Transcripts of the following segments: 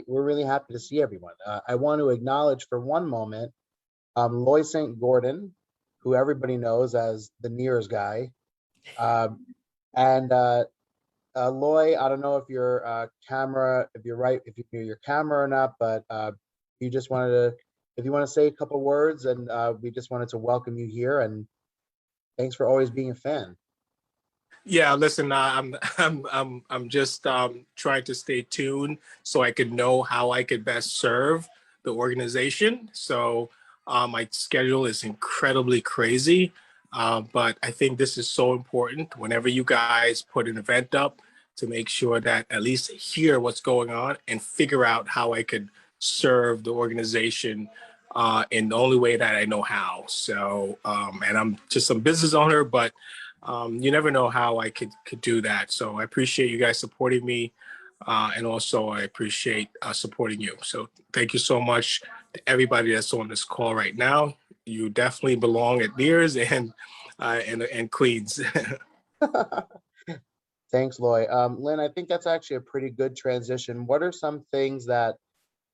we're really happy to see everyone. I want to acknowledge for one moment Loy St. Gordon, who everybody knows as the Nears guy. And Loy, I don't know if your camera, if you're right, if you knew your camera or not, but you just wanted to, if you want to say a couple words, and we just wanted to welcome you here, and thanks for always being a fan. Yeah, listen, I'm just trying to stay tuned so I could know how I could best serve the organization. So my schedule is incredibly crazy, but I think this is so important whenever you guys put an event up to make sure that at least hear what's going on and figure out how I could serve the organization in the only way that I know how. So, and I'm just a business owner, but you never know how I could do that. So I appreciate you guys supporting me. And also I appreciate supporting you. So thank you so much to everybody that's on this call right now. You definitely belong at Nears and Queens. Thanks, Loy. Lynn, I think that's actually a pretty good transition. What are some things that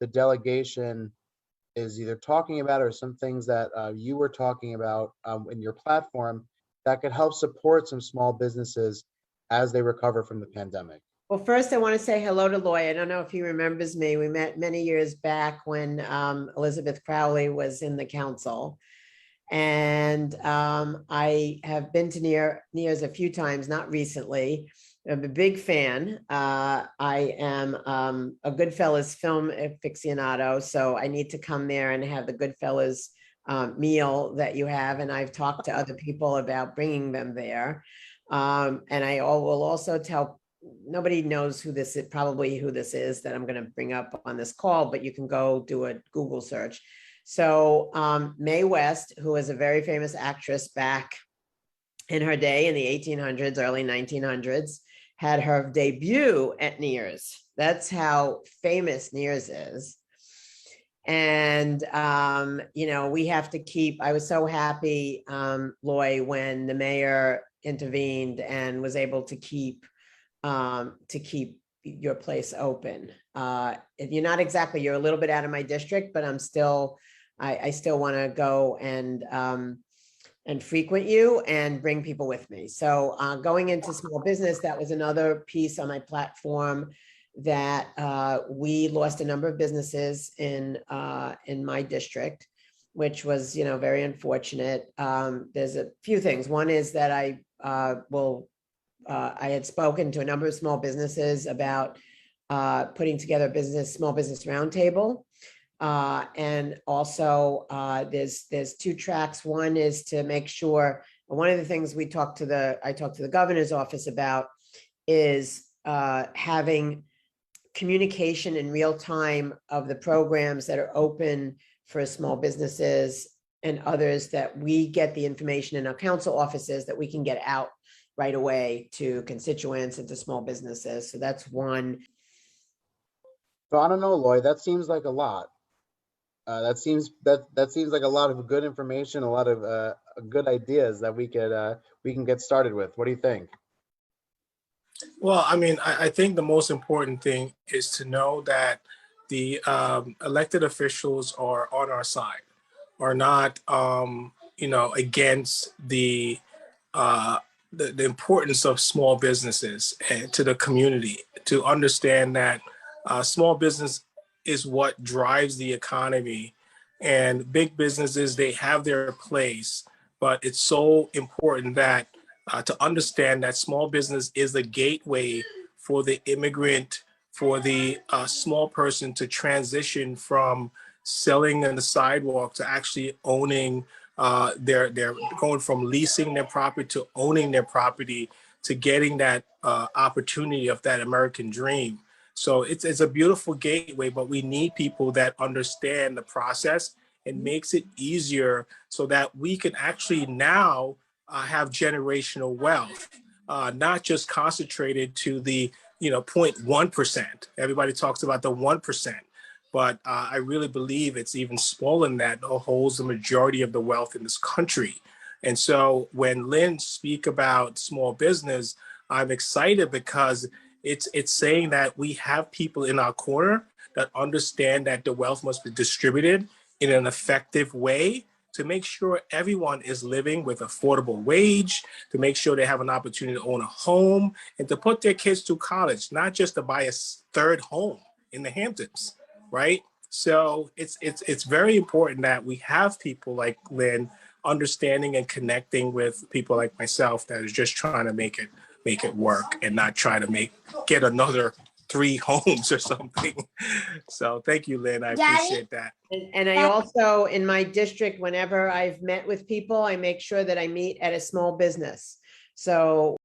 the delegation is either talking about, or some things that you were talking about in your platform that could help support some small businesses as they recover from the pandemic? Well, first I want to say hello to Loy. I don't know if he remembers me. We met many years back when Elizabeth Crowley was in the council. And I have been to Nears a few times, not recently. I'm a big fan. I am a Goodfellas film aficionado, so I need to come there and have the Goodfellas meal that you have. And I've talked to other people about bringing them there. And I will also tell, nobody knows who this is, probably who this is that I'm going to bring up on this call, but you can go do a Google search. So Mae West, who is a very famous actress back in her day in the 1800s, early 1900s, had her debut at Nears. That's how famous Nears is. And, you know, we have to keep, I was so happy, Loy, when the mayor intervened and was able to keep your place open. You're not exactly, you're a little bit out of my district, but I'm still, I still want to go and frequent you and bring people with me. So going into small business, that was another piece on my platform that we lost a number of businesses in my district, which was, you know, very unfortunate. There's a few things. One is that I had spoken to a number of small businesses about putting together a small business roundtable. And also there's two tracks. One is to make sure, one of the things I talked to the governor's office about is having communication in real time of the programs that are open for small businesses and others, that we get the information in our council offices that we can get out right away to constituents and to small businesses. So that's one. So I don't know, Loy, that seems like a lot. That seems like a lot of good information, a lot of good ideas that we can get started with. What do you think? Well, I mean, I think the most important thing is to know that the elected officials are on our side, are not, you know, against the importance of small businesses and to the community, to understand that small business is what drives the economy, and big businesses, they have their place, but it's so important that to understand that small business is the gateway for the immigrant, for the small person to transition from selling on the sidewalk to actually owning they're going from leasing their property to owning their property, to getting that opportunity of that American dream. So it's a beautiful gateway, but we need people that understand the process. It makes it easier so that we can actually now have generational wealth, not just concentrated to the 0.1%. Everybody talks about the 1%. But I really believe it's even smaller than that holds the majority of the wealth in this country. And so when Lynn speak about small business, I'm excited because it's saying that we have people in our corner that understand that the wealth must be distributed in an effective way to make sure everyone is living with affordable wage, to make sure they have an opportunity to own a home, and to put their kids through college, not just to buy a third home in the Hamptons, right? So it's very important that we have people like Lynn understanding and connecting with people like myself that is just trying to make it work and not try to get another 3 homes or something. So thank you, Lynn. I appreciate that. And I also, in my district, whenever I've met with people, I make sure that I meet at a small business. So